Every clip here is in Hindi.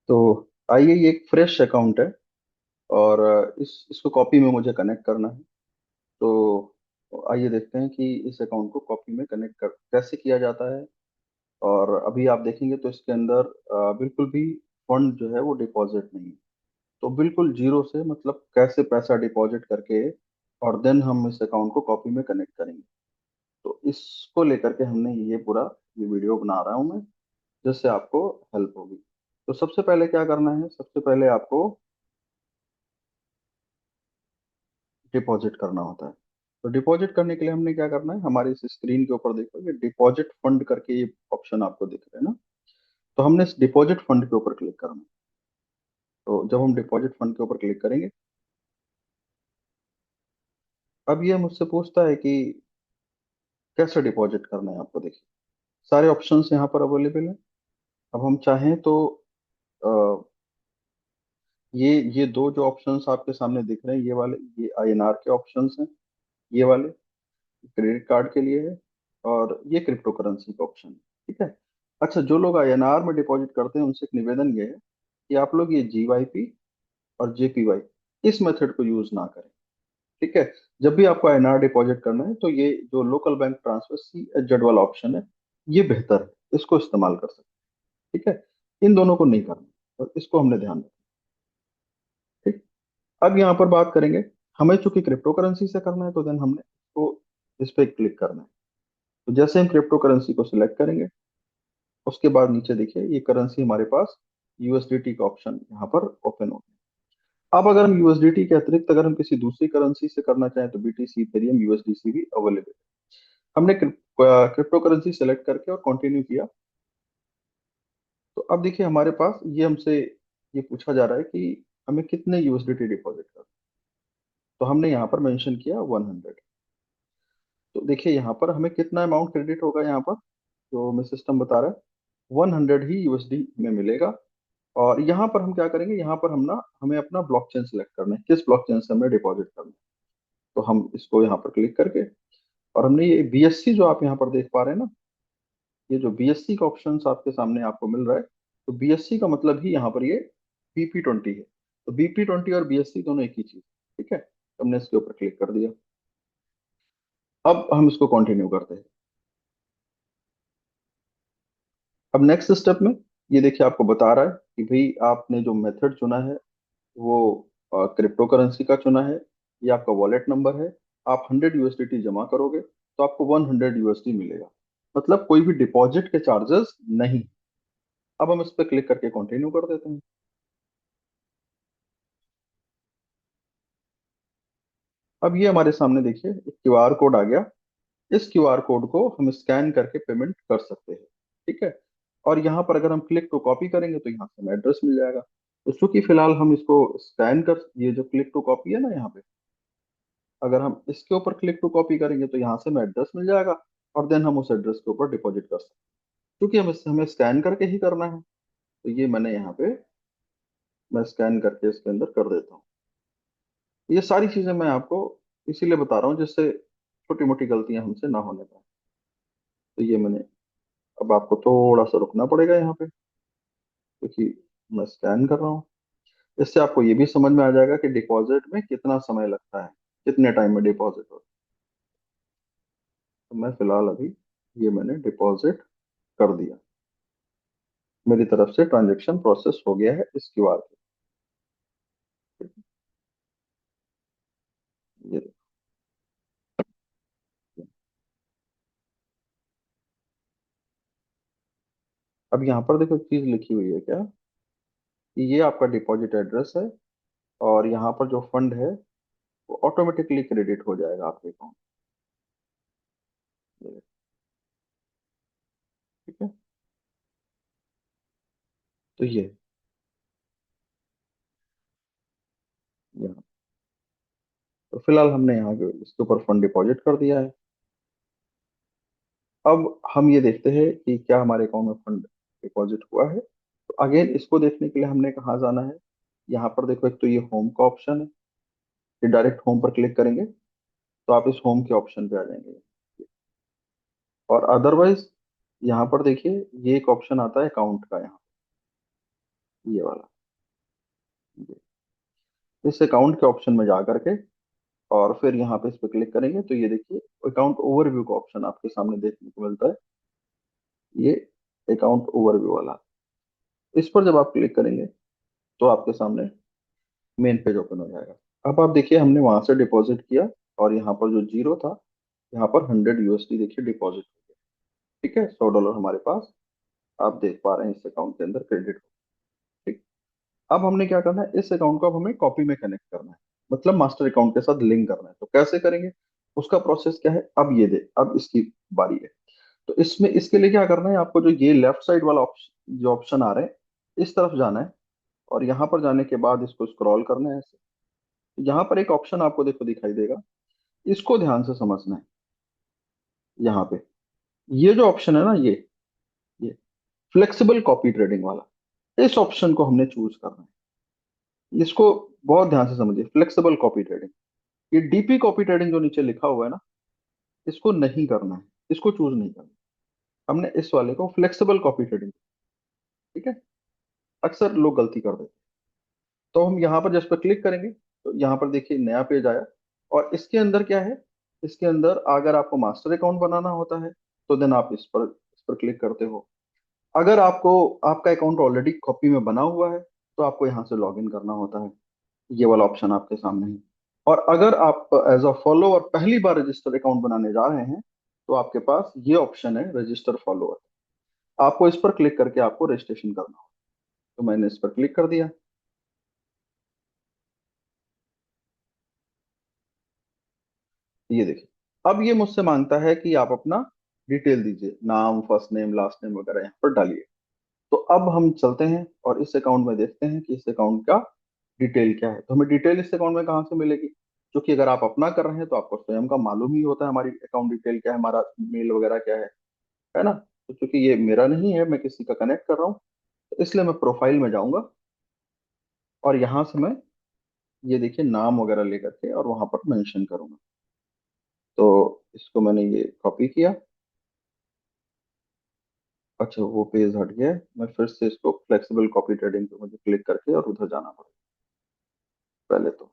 तो आइए, ये एक फ्रेश अकाउंट है और इसको कॉपी में मुझे कनेक्ट करना है। तो आइए देखते हैं कि इस अकाउंट को कॉपी में कनेक्ट कर कैसे किया जाता है। और अभी आप देखेंगे तो इसके अंदर बिल्कुल भी फंड जो है वो डिपॉजिट नहीं है। तो बिल्कुल जीरो से, मतलब कैसे पैसा डिपॉजिट करके और देन हम इस अकाउंट को कॉपी में कनेक्ट करेंगे। तो इसको लेकर के हमने ये पूरा ये वीडियो बना रहा हूँ मैं, जिससे आपको हेल्प होगी। तो सबसे पहले क्या करना है, सबसे पहले आपको डिपॉजिट करना होता है। तो डिपॉजिट करने के लिए हमने क्या करना है, हमारे इस स्क्रीन के ऊपर देखो ये डिपॉजिट फंड करके ये ऑप्शन आपको दिख रहा है ना। तो हमने इस डिपॉजिट फंड के ऊपर क्लिक करना है। तो जब हम डिपॉजिट फंड के ऊपर क्लिक करेंगे, अब ये मुझसे पूछता है कि कैसे डिपॉजिट करना है आपको। देखिए, सारे ऑप्शंस यहाँ पर अवेलेबल है। अब हम चाहें तो अ, ये दो जो ऑप्शंस आपके सामने दिख रहे हैं, ये वाले ये आईएनआर के ऑप्शंस हैं। ये वाले क्रेडिट कार्ड के लिए है और ये क्रिप्टो करेंसी का ऑप्शन है। ठीक है। अच्छा, जो लोग आईएनआर में डिपॉजिट करते हैं उनसे एक निवेदन ये है कि आप लोग ये जीवाईपी और जेपीवाई इस मेथड को यूज ना करें। ठीक है। जब भी आपको आईएनआर डिपॉजिट करना है तो ये जो लोकल बैंक ट्रांसफर CHZ वाला ऑप्शन है, ये बेहतर है, इसको इस्तेमाल कर सकते हैं। ठीक है। इन दोनों को नहीं करना, और इसको हमने ध्यान रखना। ठीक। अब यहाँ पर बात करेंगे, हमें चूंकि क्रिप्टो करेंसी से करना है तो देन हमने इसको इस पे क्लिक करना है। तो जैसे हम क्रिप्टो करेंसी को सिलेक्ट करेंगे, उसके बाद नीचे देखिए ये करेंसी हमारे पास यूएसडीटी का ऑप्शन यहाँ पर ओपन हो गया। अब अगर हम यूएसडीटी के अतिरिक्त अगर हम किसी दूसरी करेंसी से करना चाहें तो बीटीसी, इथेरियम, यूएसडीसी भी अवेलेबल है। हमने क्रिप्टो करेंसी सेलेक्ट करके और कंटिन्यू किया। तो अब देखिए हमारे पास ये हमसे ये पूछा जा रहा है कि हमें कितने यूएसडीटी डिपॉजिट करना। तो हमने यहाँ पर मेंशन किया 100। तो देखिए यहाँ पर हमें कितना अमाउंट क्रेडिट होगा, यहाँ पर जो हमें सिस्टम बता रहा है 100 ही यूएसडी में मिलेगा। और यहाँ पर हम क्या करेंगे, यहाँ पर हमें अपना ब्लॉकचेन सिलेक्ट करना है, किस ब्लॉकचेन से हमें डिपॉजिट करना है। तो हम इसको यहाँ पर क्लिक करके, और हमने ये बीएससी जो आप यहाँ पर देख पा रहे हैं ना, ये जो बीएससी का ऑप्शन आपके सामने आपको मिल रहा है, तो बीएससी का मतलब ही यहाँ पर ये BP20 है। तो BP20 और बीएससी दोनों एक ही चीज। ठीक है। तो हमने इसके ऊपर क्लिक कर दिया। अब हम इसको कंटिन्यू करते हैं। अब नेक्स्ट स्टेप में ये देखिए आपको बता रहा है कि भाई आपने जो मेथड चुना है वो क्रिप्टो करेंसी का चुना है, ये आपका वॉलेट नंबर है। आप 100 USDT जमा करोगे तो आपको 100 USD मिलेगा, मतलब कोई भी डिपॉजिट के चार्जेस नहीं। अब हम इस पर क्लिक करके कंटिन्यू कर देते हैं। अब ये हमारे सामने देखिए एक क्यूआर कोड आ गया। इस क्यूआर कोड को हम स्कैन करके पेमेंट कर सकते हैं। ठीक है। और यहाँ पर अगर हम क्लिक टू कॉपी करेंगे तो यहाँ से हमें एड्रेस मिल जाएगा। तो चूंकि फिलहाल हम इसको स्कैन कर, ये जो क्लिक टू कॉपी है ना यहाँ पे, अगर हम इसके ऊपर क्लिक टू कॉपी करेंगे तो यहाँ से हमें एड्रेस मिल जाएगा और देन हम उस एड्रेस के ऊपर डिपॉजिट कर सकते हैं। क्योंकि हमें स्कैन करके ही करना है, तो ये मैंने यहाँ पे मैं स्कैन करके इसके अंदर कर देता हूँ। ये सारी चीजें मैं आपको इसीलिए बता रहा हूँ जिससे छोटी मोटी गलतियां हमसे ना होने पाए। तो ये मैंने, अब आपको थोड़ा सा रुकना पड़ेगा यहाँ पे क्योंकि मैं स्कैन कर रहा हूँ। इससे आपको ये भी समझ में आ जाएगा कि डिपॉजिट में कितना समय लगता है, कितने टाइम में डिपॉजिट हो। तो मैं फिलहाल अभी ये मैंने डिपॉजिट कर दिया। मेरी तरफ से ट्रांजैक्शन प्रोसेस हो गया है इस क्यूआर पे। ये देखिए। अब यहाँ पर देखो एक चीज लिखी हुई है क्या, कि ये आपका डिपॉजिट एड्रेस है और यहाँ पर जो फंड है वो ऑटोमेटिकली क्रेडिट हो जाएगा आपके अकाउंट। ठीक है। तो ये यहाँ, तो फिलहाल हमने यहाँ इसके ऊपर फंड डिपॉजिट कर दिया है। अब हम ये देखते हैं कि क्या हमारे अकाउंट में फंड डिपॉजिट हुआ है। तो अगेन इसको देखने के लिए हमने कहाँ जाना है, यहाँ पर देखो एक तो ये होम का ऑप्शन है, ये डायरेक्ट होम पर क्लिक करेंगे तो आप इस होम के ऑप्शन पे आ जाएंगे। और अदरवाइज यहाँ पर देखिए ये एक ऑप्शन आता है अकाउंट का, यहाँ ये वाला, ये इस अकाउंट के ऑप्शन में जा करके और फिर यहाँ पे इस पे क्लिक करेंगे तो ये देखिए अकाउंट ओवरव्यू का ऑप्शन आपके सामने देखने को मिलता है। ये अकाउंट ओवरव्यू वाला, इस पर जब आप क्लिक करेंगे तो आपके सामने मेन पेज ओपन हो जाएगा। अब आप देखिए हमने वहां से डिपॉजिट किया और यहाँ पर जो जीरो था, यहाँ पर 100 USD देखिए डिपॉजिट हो गया। ठीक है, $100 हमारे पास आप देख पा रहे हैं इस अकाउंट के अंदर क्रेडिट। ठीक, अब हमने क्या करना है, इस अकाउंट को अब हमें कॉपी में कनेक्ट करना है, मतलब मास्टर अकाउंट के साथ लिंक करना है। तो कैसे करेंगे, उसका प्रोसेस क्या है, अब ये दे, अब इसकी बारी है। तो इसमें इसके लिए क्या करना है, आपको जो ये लेफ्ट साइड वाला ऑप्शन, जो ऑप्शन आ रहे हैं, इस तरफ जाना है और यहाँ पर जाने के बाद इसको स्क्रॉल करना है ऐसे। यहाँ पर एक ऑप्शन आपको देखो दिखाई देगा, इसको ध्यान से समझना है। यहाँ पे ये जो ऑप्शन है ना, ये फ्लेक्सिबल कॉपी ट्रेडिंग वाला, इस ऑप्शन को हमने चूज करना है। इसको बहुत ध्यान से समझिए, फ्लेक्सिबल कॉपी ट्रेडिंग। ये डीपी कॉपी ट्रेडिंग जो नीचे लिखा हुआ है ना, इसको नहीं करना है, इसको चूज नहीं करना। हमने इस वाले को फ्लेक्सिबल कॉपी ट्रेडिंग। ठीक है, अक्सर लोग गलती कर देते हैं। तो हम यहाँ पर जस्ट पर क्लिक करेंगे तो यहाँ पर देखिए नया पेज आया। और इसके अंदर क्या है, इसके अंदर अगर आपको मास्टर अकाउंट बनाना होता है तो देन आप इस पर क्लिक करते हो। अगर आपको आपका अकाउंट ऑलरेडी कॉपी में बना हुआ है तो आपको यहाँ से लॉग इन करना होता है। ये वाला ऑप्शन आपके सामने है। और अगर आप एज अ फॉलोअर पहली बार रजिस्टर अकाउंट बनाने जा रहे हैं तो आपके पास ये ऑप्शन है रजिस्टर फॉलोअर। आपको इस पर क्लिक करके आपको रजिस्ट्रेशन करना होगा। तो मैंने इस पर क्लिक कर दिया। ये देखिए, अब ये मुझसे मांगता है कि आप अपना डिटेल दीजिए, नाम, फर्स्ट नेम, लास्ट नेम वगैरह यहाँ पर डालिए। तो अब हम चलते हैं और इस अकाउंट में देखते हैं कि इस अकाउंट का डिटेल क्या है। तो हमें डिटेल इस अकाउंट में कहाँ से मिलेगी, क्योंकि अगर आप अपना कर रहे हैं तो आपको स्वयं का मालूम ही होता है हमारी अकाउंट डिटेल क्या है, हमारा मेल वगैरह क्या है ना। तो क्योंकि ये मेरा नहीं है, मैं किसी का कनेक्ट कर रहा हूँ, तो इसलिए मैं प्रोफाइल में जाऊंगा और यहाँ से मैं ये देखिए नाम वगैरह लेकर के और वहां पर मेंशन करूंगा। तो इसको मैंने ये कॉपी किया। अच्छा, वो पेज हट गया है। मैं फिर से इसको फ्लेक्सिबल कॉपी ट्रेडिंग पे मुझे क्लिक करके और उधर जाना पड़ेगा पहले तो।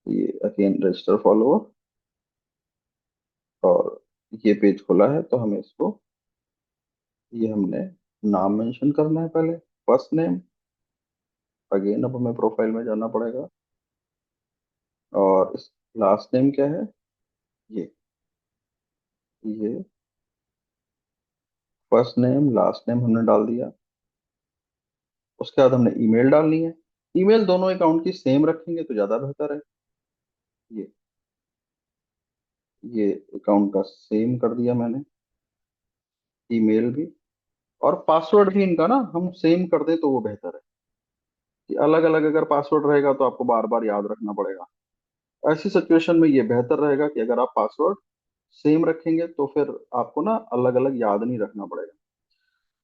ये अगेन रजिस्टर फॉलोअर, और ये पेज खुला है तो हमें इसको, ये हमने नाम मेंशन करना है पहले, फर्स्ट नेम। अगेन अब हमें प्रोफाइल में जाना पड़ेगा और इस लास्ट नेम क्या है, ये फर्स्ट नेम लास्ट नेम हमने डाल दिया। उसके बाद हमने ईमेल डालनी है। ईमेल दोनों अकाउंट की सेम रखेंगे तो ज्यादा बेहतर है। ये ये अकाउंट का सेम कर दिया मैंने, ईमेल भी। और पासवर्ड भी इनका ना हम सेम कर दें तो वो बेहतर है, कि अलग अलग अगर पासवर्ड रहेगा तो आपको बार बार याद रखना पड़ेगा। ऐसी सिचुएशन में ये बेहतर रहेगा कि अगर आप पासवर्ड सेम रखेंगे तो फिर आपको ना अलग अलग याद नहीं रखना पड़ेगा।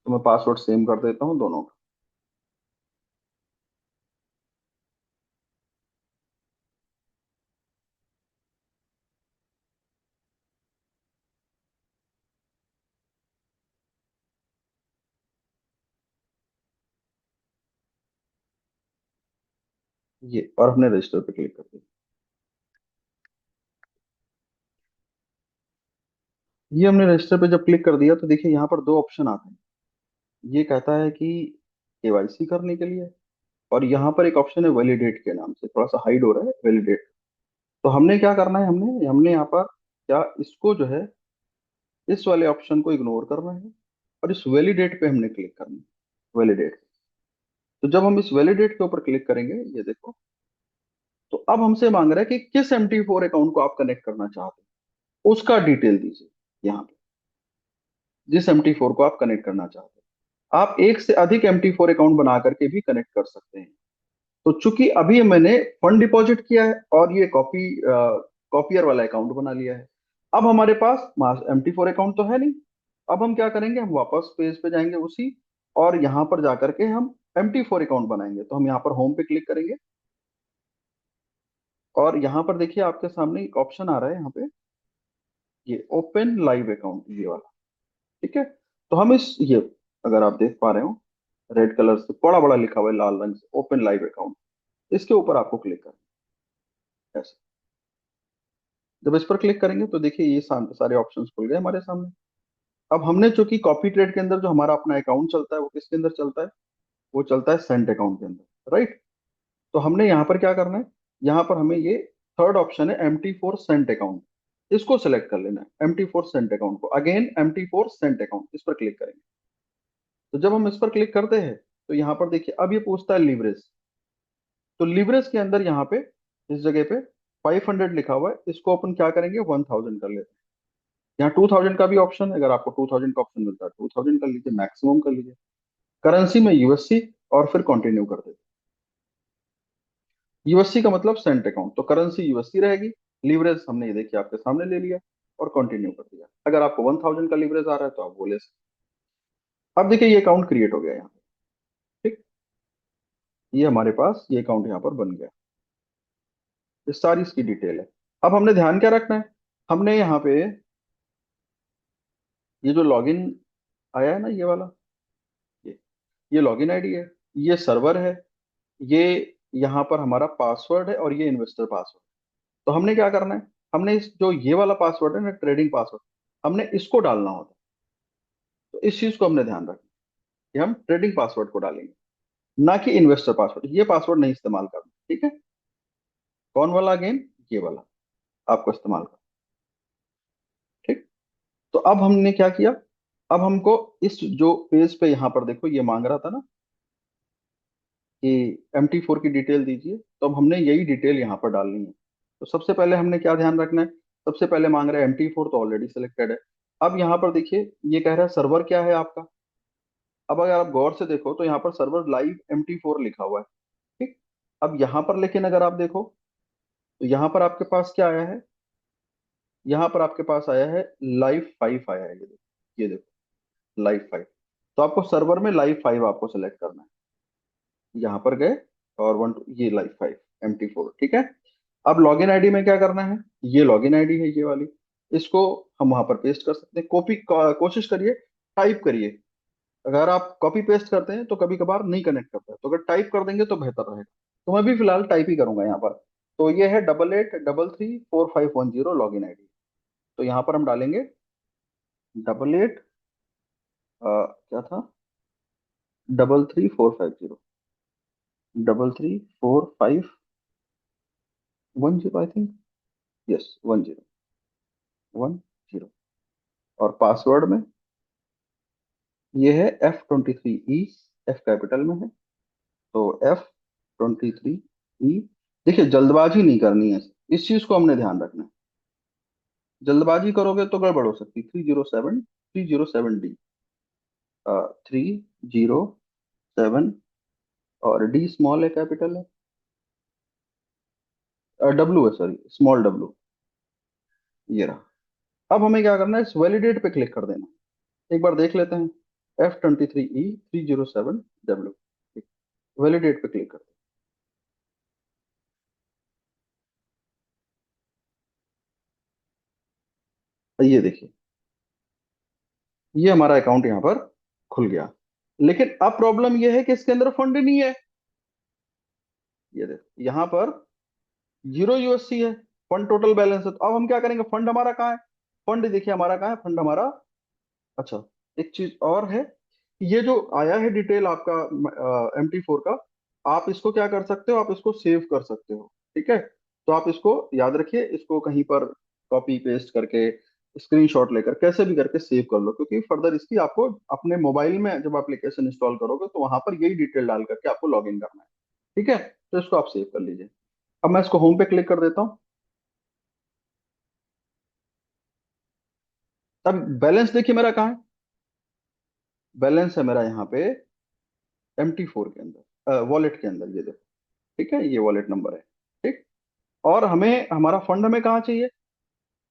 तो मैं पासवर्ड सेम कर देता हूँ दोनों का। ये और हमने रजिस्टर पे क्लिक कर दिया। ये हमने रजिस्टर पे जब क्लिक कर दिया तो देखिए यहाँ पर दो ऑप्शन आते हैं। ये कहता है कि केवाईसी करने के लिए, और यहाँ पर एक ऑप्शन है वैलिडेट के नाम से, थोड़ा सा हाइड हो रहा है वैलिडेट। तो हमने क्या करना है, हमने हमने यहाँ पर क्या, इसको जो है इस वाले ऑप्शन को इग्नोर करना है और इस वैलिडेट पे हमने क्लिक करना है, वैलिडेट। तो जब हम इस वैलिडेट के ऊपर क्लिक करेंगे, ये देखो, तो अब हमसे मांग रहा है कि किस MT4 अकाउंट को आप कनेक्ट करना चाहते हैं, उसका डिटेल दीजिए। यहाँ पे जिस MT4 को आप कनेक्ट करना चाहते हैं, आप एक से अधिक MT4 अकाउंट बना करके भी कनेक्ट कर सकते हैं। तो चूंकि अभी मैंने फंड डिपॉजिट किया है और ये कॉपियर वाला अकाउंट बना लिया है, अब हमारे पास MT4 अकाउंट तो है नहीं। अब हम क्या करेंगे, हम वापस पेज पे जाएंगे उसी, और यहाँ पर जाकर के हम MT4 अकाउंट बनाएंगे। तो हम यहाँ पर होम पे क्लिक करेंगे और यहाँ पर देखिए आपके सामने एक ऑप्शन आ रहा है यहाँ पे, ये ओपन लाइव अकाउंट, ये वाला। ठीक है, तो हम इस ये, अगर आप देख पा रहे हो, रेड कलर से बड़ा बड़ा लिखा हुआ है लाल रंग से, ओपन लाइव अकाउंट, इसके ऊपर आपको क्लिक करना है ऐसे। जब इस पर क्लिक करेंगे तो देखिए ये सारे ऑप्शंस खुल गए हमारे सामने। अब हमने चूंकि कॉपी ट्रेड के अंदर जो हमारा अपना अकाउंट चलता है वो किसके अंदर चलता है, वो चलता है सेंट अकाउंट के अंदर, राइट। तो हमने यहाँ पर क्या करना है, यहाँ पर हमें ये थर्ड ऑप्शन है MT4 सेंट अकाउंट, इसको सेलेक्ट कर लेना है। MT4 सेंट अकाउंट को, अगेन MT4 सेंट अकाउंट, इस पर क्लिक करेंगे। तो जब हम इस पर क्लिक करते हैं तो यहाँ पर देखिए अब ये पूछता है लीवरेज। तो लीवरेज के अंदर यहाँ पे इस जगह पे 500 लिखा हुआ है, इसको अपन क्या करेंगे 1000 कर लेते हैं। यहाँ 2000 का भी ऑप्शन है, अगर आपको 2000 का ऑप्शन मिलता है 2000 कर लीजिए, मैक्सिमम कर लीजिए। करेंसी में यूएससी, और फिर कंटिन्यू कर देते। यूएससी का मतलब सेंट अकाउंट, तो करेंसी यूएससी रहेगी। लीवरेज हमने ये देखिए आपके सामने ले लिया और कंटिन्यू कर दिया। अगर आपको 1000 का लीवरेज आ रहा है तो आप वो ले सकते हैं। अब देखिए ये अकाउंट क्रिएट हो गया यहाँ पे, ठीक। ये हमारे पास ये अकाउंट यहाँ पर बन गया। ये सारी इसकी डिटेल है। अब हमने ध्यान क्या रखना है, हमने यहाँ पे ये जो लॉगिन आया है ना, ये वाला, ये ये लॉगिन आईडी है, ये सर्वर है, ये यहाँ पर हमारा पासवर्ड है, और ये इन्वेस्टर पासवर्ड। तो हमने क्या करना है, हमने इस जो ये वाला पासवर्ड है ना, ट्रेडिंग पासवर्ड, हमने इसको डालना होता है। तो इस चीज को हमने ध्यान रखना कि हम ट्रेडिंग पासवर्ड को डालेंगे, ना कि इन्वेस्टर पासवर्ड। ये पासवर्ड नहीं इस्तेमाल करना, ठीक है। कौन वाला अगेन, ये वाला आपको इस्तेमाल करना, ठीक। तो अब हमने क्या किया, अब हमको इस जो पेज पे यहाँ पर देखो ये मांग रहा था ना कि MT4 की डिटेल दीजिए, तो अब हमने यही डिटेल यहाँ पर डालनी है। तो सबसे पहले हमने क्या ध्यान रखना है, सबसे पहले मांग रहा है MT4, तो ऑलरेडी सिलेक्टेड है। अब यहाँ पर देखिए ये कह रहा है सर्वर क्या है आपका। अब अगर आप गौर से देखो तो यहाँ पर सर्वर लाइव MT4 लिखा हुआ है, ठीक। अब यहाँ पर लेकिन अगर आप देखो तो यहाँ पर आपके पास क्या आया है, यहाँ पर आपके पास आया है लाइव 5 आया है, ये देखो लाइव 5। तो आपको सर्वर में लाइव 5 आपको सेलेक्ट करना है। यहाँ पर गए और ये लाइव 5 MT4, ठीक है। अब लॉगिन आईडी में क्या करना है, ये लॉगिन आईडी है ये वाली, इसको हम वहां पर पेस्ट कर सकते हैं। कॉपी कोशिश करिए, टाइप करिए। अगर आप कॉपी पेस्ट करते हैं तो कभी कभार नहीं कनेक्ट करता है, तो अगर टाइप कर देंगे तो बेहतर रहेगा। तो मैं भी फिलहाल टाइप ही करूंगा यहाँ पर। तो ये है 88334510 लॉगिन आईडी। तो यहाँ पर हम डालेंगे 88, क्या था, 33450, 33451 आई थिंक, यस 1010। और पासवर्ड में ये है F23E, एफ कैपिटल में है। तो F23E। देखिए जल्दबाजी नहीं करनी है, इस चीज को हमने ध्यान रखना है। जल्दबाजी करोगे तो गड़बड़ हो सकती है। 307D, 307, और डी स्मॉल है कैपिटल है, डब्लू है सॉरी, स्मॉल डब्लू, ये रहा। अब हमें क्या करना है, इस वैलिडेट पे क्लिक कर देना। एक बार देख लेते हैं, F23E 307W, वैलिडेट पे क्लिक करते हैं। ये देखिए ये हमारा अकाउंट यहाँ पर खुल गया। लेकिन अब प्रॉब्लम ये है कि इसके अंदर फंड नहीं है। ये देखो यहाँ पर 0 USC है, फंड टोटल बैलेंस है। तो अब हम क्या करेंगे, फंड हमारा कहाँ है, फंड देखिए हमारा कहाँ है, फंड हमारा, अच्छा, एक चीज और है, ये जो आया है डिटेल आपका MT4 का, आप इसको क्या कर सकते हो, आप इसको सेव कर सकते हो, ठीक है। तो आप इसको याद रखिए, इसको कहीं पर कॉपी पेस्ट करके, स्क्रीनशॉट लेकर, कैसे भी करके सेव कर लो, क्योंकि फर्दर इसकी आपको अपने मोबाइल में जब एप्लीकेशन इंस्टॉल करोगे तो वहां पर यही डिटेल डाल करके आपको लॉग इन करना है, ठीक है। तो इसको आप सेव कर लीजिए। अब मैं इसको होम पे क्लिक कर देता हूँ। अब बैलेंस देखिए मेरा कहाँ है, बैलेंस है मेरा यहाँ पे MT4 के अंदर, वॉलेट के अंदर, ये देखो, ठीक है, ये वॉलेट नंबर है, ठीक। और हमें हमारा फंड हमें कहाँ चाहिए,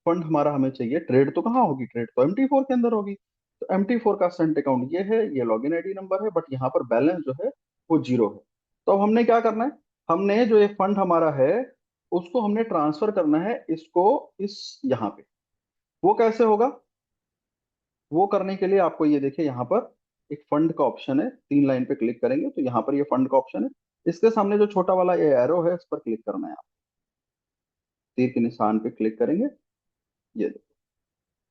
फंड हमारा हमें चाहिए, ट्रेड तो कहाँ होगी, ट्रेड तो MT4 के अंदर होगी। तो MT4 का सेंट अकाउंट ये है, ये लॉगिन आईडी नंबर है, बट यहाँ पर बैलेंस जो है वो 0 है। तो अब हमने क्या करना है, हमने जो ये फंड हमारा है उसको हमने ट्रांसफर करना है, इसको इस यहाँ पे। वो कैसे होगा, वो करने के लिए आपको ये देखिए यहाँ पर एक फंड का ऑप्शन है, 3 लाइन पे क्लिक करेंगे तो यहाँ पर ये फंड का ऑप्शन है। इसके सामने जो छोटा वाला ये एरो है इस पर क्लिक करना है आप, तीर के निशान पे क्लिक करेंगे, ये देखो।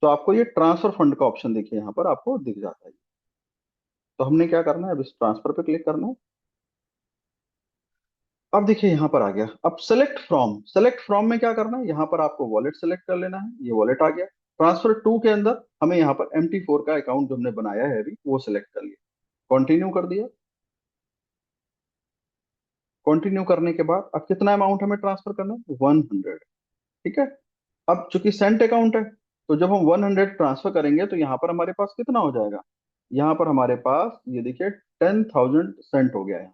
तो आपको ये ट्रांसफर फंड का ऑप्शन देखिए यहाँ पर आपको दिख जाता है। तो हमने क्या करना है, अब इस ट्रांसफर पे क्लिक करना है। अब देखिए यहाँ पर आ गया, अब सेलेक्ट फ्रॉम में क्या करना है, यहाँ पर आपको वॉलेट सेलेक्ट कर लेना है, ये वॉलेट आ गया। ट्रांसफर टू के अंदर हमें यहाँ पर MT4 का अकाउंट जो हमने बनाया है अभी वो सिलेक्ट कर लिया, कंटिन्यू कर दिया। कंटिन्यू करने के बाद अब कितना अमाउंट हमें ट्रांसफर करना है, 100। ठीक है। अब चूंकि सेंट अकाउंट है तो जब हम 100 ट्रांसफर करेंगे तो यहाँ पर हमारे पास कितना हो जाएगा, यहाँ पर हमारे पास ये देखिए 10,000 सेंट हो गया है,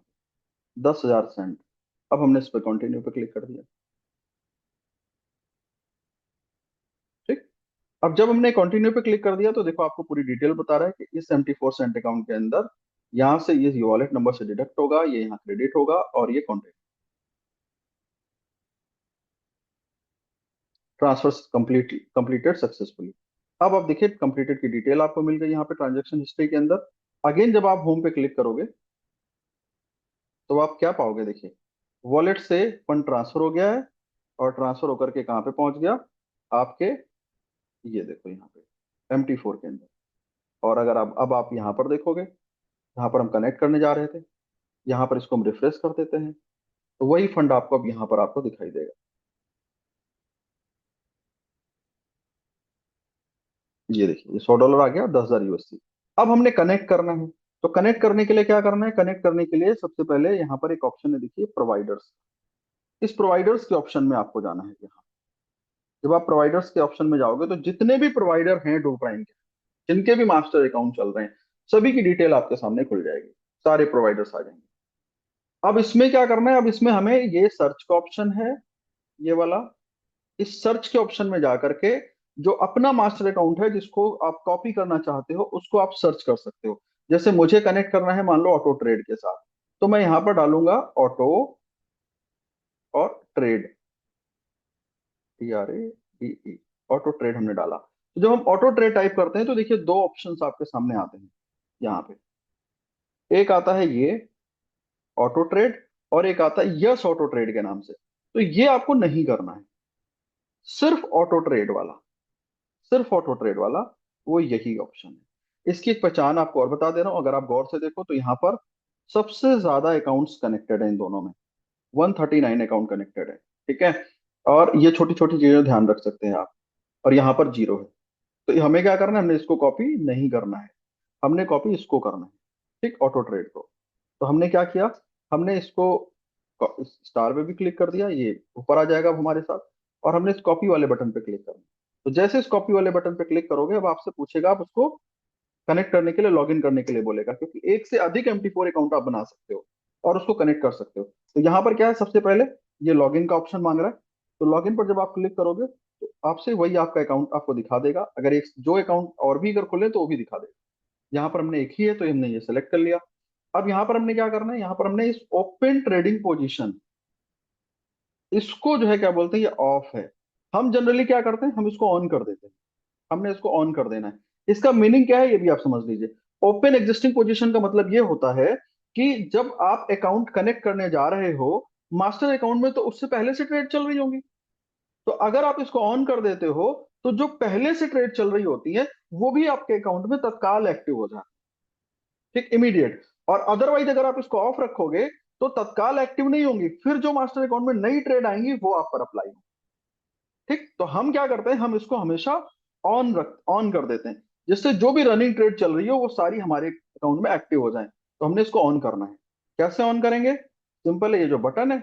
10,000 सेंट। अब हमने इस पर कंटिन्यू पे क्लिक कर दिया। ठीक। अब जब हमने कंटिन्यू पे क्लिक कर दिया तो देखो आपको पूरी डिटेल बता रहा है कि इस 74 सेंट अकाउंट के अंदर यहाँ से ये वॉलेट नंबर से डिडक्ट होगा, ये यहाँ क्रेडिट होगा और ये कॉन्टेक्ट ट्रांसफर कंप्लीटेड सक्सेसफुली। अब आप देखिए कंप्लीटेड की डिटेल आपको मिल गई यहाँ पे ट्रांजेक्शन हिस्ट्री के अंदर। अगेन जब आप होम पे क्लिक करोगे तो आप क्या पाओगे, देखिए वॉलेट से फंड ट्रांसफर हो गया है और ट्रांसफर होकर के कहाँ पे पहुंच गया आपके, ये देखो यहाँ पे MT4 के अंदर। और अगर आप अब आप यहाँ पर देखोगे, यहाँ पर हम कनेक्ट करने जा रहे थे, यहाँ पर इसको हम रिफ्रेश कर देते हैं तो वही फंड आपको अब यहाँ पर आपको दिखाई देगा। ये देखिए ये $100 आ गया, 10,000 USD। अब हमने कनेक्ट करना है, तो कनेक्ट करने के लिए क्या करना है, कनेक्ट करने के लिए सबसे पहले यहाँ पर एक ऑप्शन है देखिए प्रोवाइडर्स। इस प्रोवाइडर्स के ऑप्शन में आपको जाना है यहाँ। जब आप प्रोवाइडर्स के ऑप्शन में जाओगे तो जितने भी प्रोवाइडर हैं डू प्राइम के, जिनके भी मास्टर अकाउंट चल रहे हैं, सभी की डिटेल आपके सामने खुल जाएगी, सारे प्रोवाइडर्स आ जाएंगे। अब इसमें क्या करना है, अब इसमें हमें ये सर्च का ऑप्शन है, ये वाला। इस सर्च के ऑप्शन में जाकर के जो अपना मास्टर अकाउंट है जिसको आप कॉपी करना चाहते हो उसको आप सर्च कर सकते हो। जैसे मुझे कनेक्ट करना है मान लो ऑटो ट्रेड के साथ, तो मैं यहां पर डालूंगा ऑटो और ट्रेड, TRADE, ऑटो ट्रेड हमने डाला। तो जब हम ऑटो ट्रेड टाइप करते हैं तो देखिए दो ऑप्शंस आपके सामने आते हैं यहाँ पे। एक आता है ये ऑटो ट्रेड और एक आता है यस ऑटो ट्रेड के नाम से। तो ये आपको नहीं करना है, सिर्फ ऑटो ट्रेड वाला, सिर्फ ऑटो ट्रेड वाला वो यही ऑप्शन है। इसकी एक पहचान आपको और बता दे रहा हूं, अगर आप गौर से देखो तो यहाँ पर सबसे ज्यादा अकाउंट्स कनेक्टेड है इन दोनों में, 139 अकाउंट कनेक्टेड है। ठीक है। और ये छोटी छोटी चीजें ध्यान रख सकते हैं आप, और यहाँ पर जीरो है। तो हमें क्या करना है, हमने इसको कॉपी नहीं करना है, हमने कॉपी इसको करना है। ठीक, ऑटो ट्रेड को। तो हमने क्या किया, हमने इसको स्टार पे भी क्लिक कर दिया, ये ऊपर आ जाएगा अब हमारे साथ। और हमने इस कॉपी वाले बटन पे क्लिक करना। तो जैसे इस कॉपी वाले बटन पे क्लिक करोगे अब आपसे पूछेगा, आप उसको कनेक्ट करने के लिए, लॉगिन करने के लिए बोलेगा, क्योंकि एक से अधिक MT4 अकाउंट आप बना सकते हो और उसको कनेक्ट कर सकते हो। तो यहाँ पर क्या है, सबसे पहले ये लॉगिन का ऑप्शन मांग रहा है। तो लॉगिन पर जब आप क्लिक करोगे तो आपसे वही आपका अकाउंट आपको दिखा देगा, अगर एक जो अकाउंट और भी अगर खोले तो वो भी दिखा देगा। यहाँ पर हमने एक ही है तो हमने ये सेलेक्ट कर लिया। अब यहाँ पर हमने क्या करना है, यहाँ पर हमने इस ओपन ट्रेडिंग पोजीशन, इसको जो है क्या बोलते हैं, ये ऑफ है। हम जनरली क्या करते हैं, हम इसको ऑन कर देते हैं, हमने इसको ऑन कर देना है। इसका मीनिंग क्या है ये भी आप समझ लीजिए। ओपन एग्जिस्टिंग पोजीशन का मतलब ये होता है कि जब आप अकाउंट कनेक्ट करने जा रहे हो मास्टर अकाउंट में तो उससे पहले से ट्रेड चल रही होंगी। तो अगर आप इसको ऑन कर देते हो तो जो पहले से ट्रेड चल रही होती है वो भी आपके अकाउंट में तत्काल एक्टिव हो जाए, ठीक, इमीडिएट। और अदरवाइज अगर आप इसको ऑफ रखोगे तो तत्काल एक्टिव नहीं होंगी, फिर जो मास्टर अकाउंट में नई ट्रेड आएंगी वो आप पर अप्लाई होंगी। ठीक, तो हम क्या करते हैं, हम इसको हमेशा ऑन कर देते हैं, जिससे जो भी रनिंग ट्रेड चल रही हो वो सारी हमारे अकाउंट में एक्टिव हो जाए। तो हमने इसको ऑन करना है। कैसे ऑन करेंगे, सिंपल है, ये जो बटन है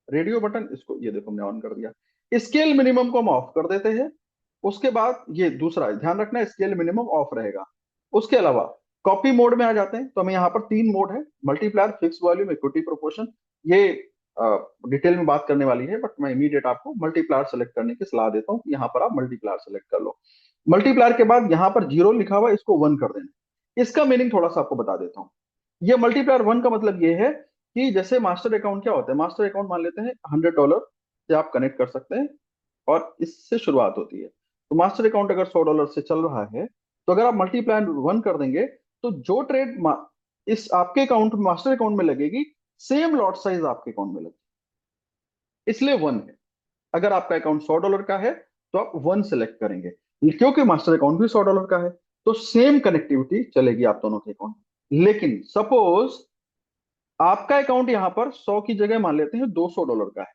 रेडियो बटन, इसको ये देखो हमने ऑन कर दिया। स्केल मिनिमम को हम ऑफ कर देते हैं। उसके बाद ये दूसरा ध्यान रखना है, स्केल मिनिमम ऑफ रहेगा। उसके अलावा कॉपी मोड में आ जाते हैं तो हमें यहाँ पर 3 मोड है, multiplier, fix volume, equity proportion. ये डिटेल में बात करने वाली है, बट मैं इमीडिएट आपको मल्टीप्लायर सेलेक्ट करने की सलाह देता हूँ कि यहाँ पर आप मल्टीप्लायर सेलेक्ट कर लो। मल्टीप्लायर के बाद यहाँ पर जीरो लिखा हुआ है, इसको 1 कर देना। इसका मीनिंग थोड़ा सा आपको बता देता हूँ। ये मल्टीप्लायर 1 का मतलब ये है कि जैसे मास्टर अकाउंट क्या होता है, मास्टर अकाउंट मान लेते हैं $100 से आप कनेक्ट कर सकते हैं और इससे शुरुआत होती है। तो मास्टर अकाउंट अगर $100 से चल रहा है तो अगर आप मल्टीप्लाई 1 कर देंगे तो जो ट्रेड इस आपके अकाउंट मास्टर अकाउंट में लगेगी, सेम लॉट साइज आपके अकाउंट में लगेगी, इसलिए 1 है। अगर आपका अकाउंट $100 का है तो आप 1 सेलेक्ट करेंगे, क्योंकि मास्टर अकाउंट भी $100 का है, तो सेम कनेक्टिविटी चलेगी आप दोनों के अकाउंट। लेकिन सपोज आपका अकाउंट यहां पर 100 की जगह मान लेते हैं $200 का है,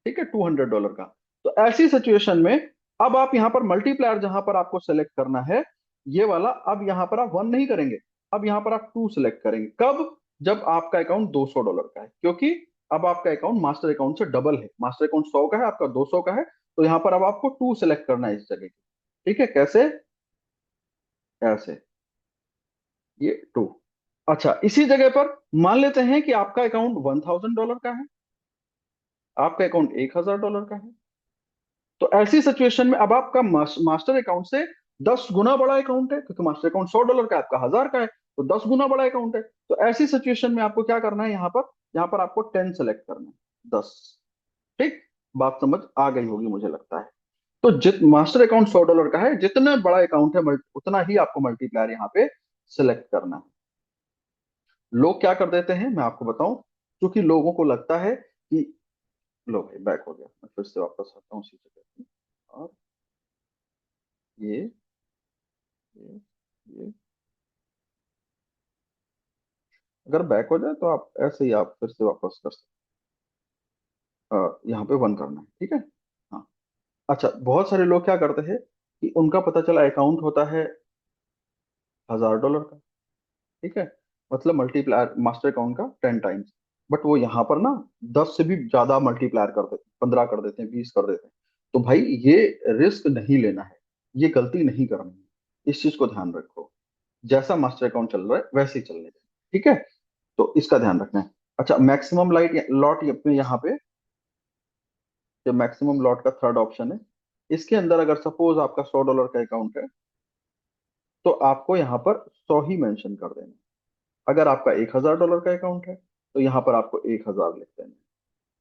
ठीक है, $200 का। तो ऐसी सिचुएशन में अब आप यहां पर मल्टीप्लायर जहां पर आपको सेलेक्ट करना है, ये वाला, अब यहां पर आप 1 नहीं करेंगे, अब यहां पर आप 2 सेलेक्ट करेंगे। कब? जब आपका अकाउंट $200 का है, क्योंकि अब आपका अकाउंट मास्टर अकाउंट से डबल है। मास्टर अकाउंट 100 का है, आपका 200 का है, तो यहां पर अब आपको 2 सेलेक्ट करना है इस जगह। ठीक है, कैसे? ऐसे, ये 2। अच्छा, इसी जगह पर मान लेते हैं कि आपका अकाउंट $1000 का है, आपका अकाउंट $1000 का है। तो ऐसी सिचुएशन में अब आपका मास्टर अकाउंट से 10 गुना बड़ा अकाउंट है, क्योंकि मास्टर अकाउंट $100 का है, आपका 1000 का है, तो 10 गुना बड़ा अकाउंट है। तो ऐसी सिचुएशन में आपको क्या करना है, यहाँ पर आपको 10 सेलेक्ट करना है, 10। ठीक, बात समझ आ गई होगी मुझे लगता है। तो जित मास्टर अकाउंट $100 का है, जितना बड़ा अकाउंट है उतना ही आपको मल्टीप्लायर यहाँ पे सिलेक्ट करना है। लोग क्या कर देते हैं मैं आपको बताऊं, क्योंकि लोगों को लगता है कि, लो भाई बैक हो गया, मैं फिर से वापस आता हूँ उसी जगह पे। और ये ये ये अगर बैक हो जाए तो आप ऐसे ही आप फिर से वापस कर सकते यहाँ पे 1 करना है, ठीक है। हाँ। अच्छा, बहुत सारे लोग क्या करते हैं कि उनका पता चला अकाउंट होता है $1000 का, ठीक है, मतलब मल्टीप्लायर मास्टर अकाउंट का 10 टाइम्स, बट वो यहाँ पर ना 10 से भी ज्यादा मल्टीप्लायर कर देते हैं, 15 कर देते हैं, 20 कर देते हैं। तो भाई ये रिस्क नहीं लेना है, ये गलती नहीं करनी है, इस चीज को ध्यान रखो। जैसा मास्टर अकाउंट चल रहा है वैसे ही चलने दें, ठीक है। तो इसका ध्यान रखना है। अच्छा, मैक्सिमम लाइट लॉट में यहाँ पे जो मैक्सिमम लॉट का थर्ड ऑप्शन है, इसके अंदर अगर सपोज आपका $100 का अकाउंट है, तो आपको यहाँ पर 100 ही मेंशन कर देना है। अगर आपका $1000 का अकाउंट है तो यहाँ पर आपको 1000 लिख देना है।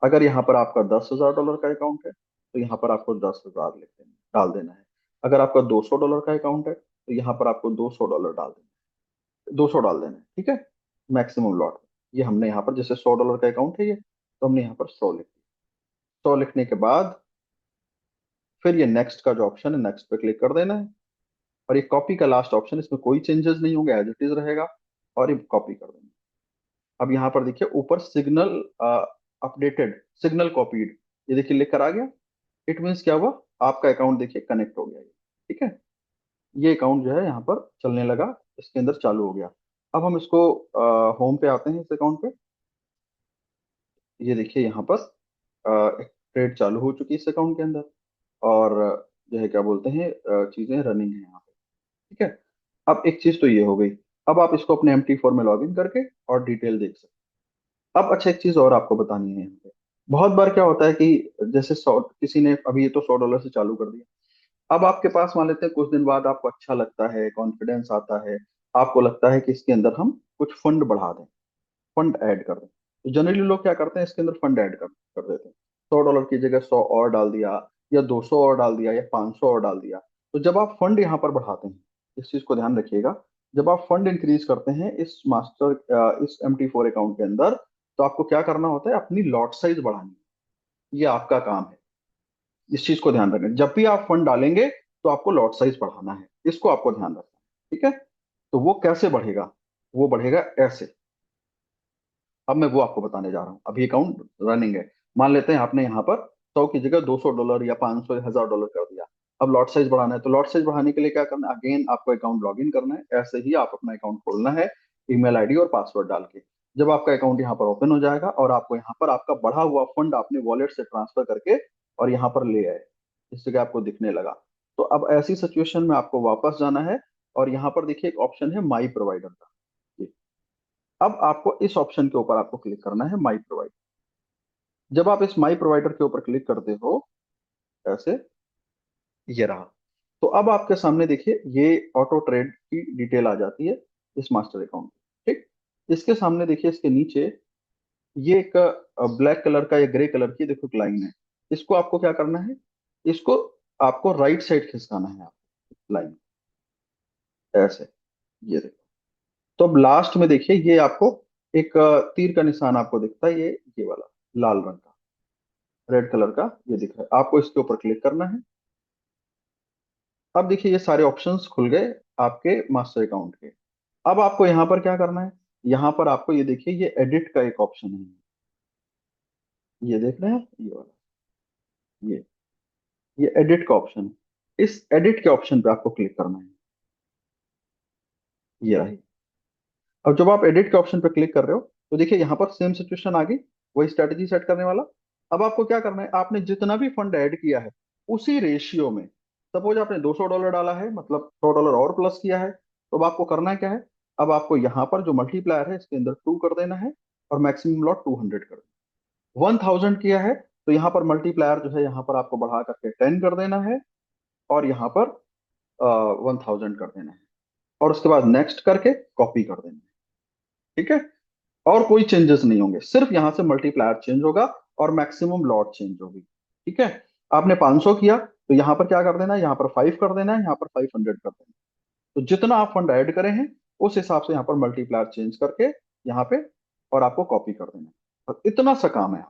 अगर यहाँ पर आपका $10,000 का अकाउंट है तो यहाँ पर आपको 10,000 लिख देना डाल देना है। अगर आपका $200 का अकाउंट है तो यहाँ पर आपको $200 डाल देना है, 200 डाल देना है, ठीक है। मैक्सिमम लॉट, ये हमने यहाँ पर जैसे $100 का अकाउंट है ये, तो हमने यहाँ पर 100 लिख दिया। 100 लिखने के बाद फिर ये नेक्स्ट का जो ऑप्शन है, नेक्स्ट पे क्लिक कर देना है। और ये कॉपी का लास्ट ऑप्शन, इसमें कोई चेंजेस नहीं होंगे, एज इट इज रहेगा, और ये कॉपी कर देंगे। अब यहाँ पर देखिए ऊपर सिग्नल अपडेटेड, सिग्नल कॉपीड, ये देखिए लिख कर आ गया। इट मीन्स क्या हुआ, आपका अकाउंट देखिए कनेक्ट हो गया ये, ठीक है। ये अकाउंट जो है यहाँ पर चलने लगा, इसके अंदर चालू हो गया। अब हम इसको होम पे आते हैं, इस अकाउंट पे। ये देखिए यहाँ पर एक ट्रेड चालू हो चुकी है इस अकाउंट के अंदर, और जो है क्या बोलते हैं, चीजें रनिंग है यहाँ पे, ठीक है। अब एक चीज तो ये हो गई। अब आप इसको अपने MT4 में लॉग इन करके और डिटेल देख सकते हैं। अब अच्छा, एक चीज और आपको बतानी है यहाँ पे। बहुत बार क्या होता है कि जैसे 100, किसी ने अभी ये तो $100 से चालू कर दिया, अब आपके पास मान लेते हैं कुछ दिन बाद आपको अच्छा लगता है, कॉन्फिडेंस आता है, आपको लगता है कि इसके अंदर हम कुछ फंड बढ़ा दें, फंड ऐड कर दें। तो जनरली लोग क्या करते हैं, इसके अंदर फंड ऐड कर देते हैं। $100 की जगह 100 और डाल दिया, या 200 और डाल दिया, या 500 और डाल दिया। तो जब आप फंड यहाँ पर बढ़ाते हैं, इस चीज को ध्यान रखिएगा, जब आप फंड इंक्रीज करते हैं इस MT4 अकाउंट के अंदर, तो आपको क्या करना होता है, अपनी लॉट साइज बढ़ानी है, ये आपका काम है। इस चीज को ध्यान रखें, जब भी आप फंड डालेंगे तो आपको लॉट साइज बढ़ाना है, इसको आपको ध्यान रखना है, ठीक है। तो वो कैसे बढ़ेगा, वो बढ़ेगा ऐसे। अब मैं वो आपको बताने जा रहा हूँ। अभी अकाउंट रनिंग है, मान लेते हैं आपने यहाँ पर 100 की जगह $200 या 500 या $1000 कर दिया। अब लॉट साइज बढ़ाना है, तो लॉट साइज बढ़ाने के लिए क्या करना है, अगेन आपको अकाउंट लॉग इन करना है। ऐसे ही आप अपना अकाउंट खोलना है, ईमेल आईडी और पासवर्ड डाल के। जब आपका अकाउंट यहाँ पर ओपन हो जाएगा और आपको यहाँ पर आपका बढ़ा हुआ फंड आपने वॉलेट से ट्रांसफर करके और यहाँ पर ले आए, इस जगह आपको दिखने लगा, तो अब ऐसी सिचुएशन में आपको वापस जाना है, और यहाँ पर देखिए एक ऑप्शन है माई प्रोवाइडर का। अब आपको इस ऑप्शन के ऊपर आपको क्लिक करना है, माई प्रोवाइडर। जब आप इस माई प्रोवाइडर के ऊपर क्लिक करते हो, ऐसे, ये रहा। तो अब आपके सामने देखिए ये ऑटो ट्रेड की डिटेल आ जाती है इस मास्टर अकाउंट, ठीक। इसके सामने देखिए, इसके नीचे ये एक ब्लैक कलर का या ग्रे कलर की देखो एक लाइन है। इसको आपको क्या करना है, इसको आपको राइट साइड खिसकाना है, आप लाइन, ऐसे, ये देखो। तो अब लास्ट में देखिए, ये आपको एक तीर का निशान आपको दिखता है, ये वाला लाल रंग का, रेड कलर का ये दिख रहा है, आपको इसके ऊपर क्लिक करना है। अब देखिए ये सारे ऑप्शंस खुल गए आपके मास्टर अकाउंट के। अब आपको यहाँ पर क्या करना है, यहाँ पर आपको ये देखिए, ये एडिट का एक ऑप्शन है, ये देख रहे हैं, ये वाला, ये ये एडिट का ऑप्शन है। इस एडिट के ऑप्शन पे आपको क्लिक करना है, ये रही। अब जब आप एडिट के ऑप्शन पे क्लिक कर रहे हो, तो देखिए यहाँ पर सेम सिचुएशन आ गई, वही स्ट्रेटजी सेट करने वाला। अब आपको क्या करना है, आपने जितना भी फंड ऐड किया है उसी रेशियो में, सपोज आपने $200 डाला है, मतलब $100 और प्लस किया है, तो अब आपको करना है क्या है, अब आपको यहाँ पर जो मल्टीप्लायर है इसके अंदर 2 कर देना है, और मैक्सिमम लॉट 200 कर देना। 1000 किया है तो यहाँ पर मल्टीप्लायर जो है यहाँ पर आपको बढ़ा करके 10 कर देना है, और यहाँ पर 1000 कर देना है, और उसके बाद नेक्स्ट करके कॉपी कर देना है। ठीक है, और कोई चेंजेस नहीं होंगे, सिर्फ यहां से मल्टीप्लायर चेंज होगा और मैक्सिमम लॉट चेंज होगी। ठीक है, आपने 500 किया तो यहां पर क्या कर देना है, यहाँ पर 5 कर देना है, यहाँ पर 500 कर देना है। तो जितना आप फंड ऐड करें हैं उस हिसाब से यहाँ पर मल्टीप्लायर चेंज करके यहाँ पे, और आपको कॉपी कर देना है। और इतना सा काम है।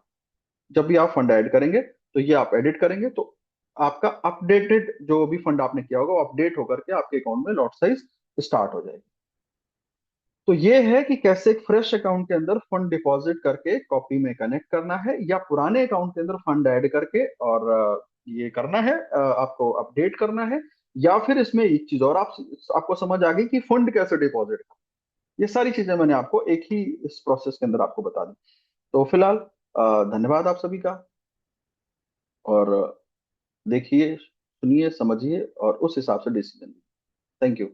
जब भी आप फंड ऐड करेंगे तो ये आप एडिट करेंगे, तो आपका अपडेटेड जो भी फंड आपने किया होगा वो अपडेट होकर के आपके अकाउंट में लॉट साइज स्टार्ट हो जाएगी। तो ये है कि कैसे एक फ्रेश अकाउंट के अंदर फंड डिपॉजिट करके कॉपी में कनेक्ट करना है, या पुराने अकाउंट के अंदर फंड ऐड करके और ये करना है, आपको अपडेट करना है। या फिर इसमें एक चीज और आपको समझ आ गई कि फंड कैसे डिपॉजिट करना। ये सारी चीजें मैंने आपको एक ही इस प्रोसेस के अंदर आपको बता दी। तो फिलहाल धन्यवाद आप सभी का, और देखिए, सुनिए, समझिए, और उस हिसाब से डिसीजन। Thank you.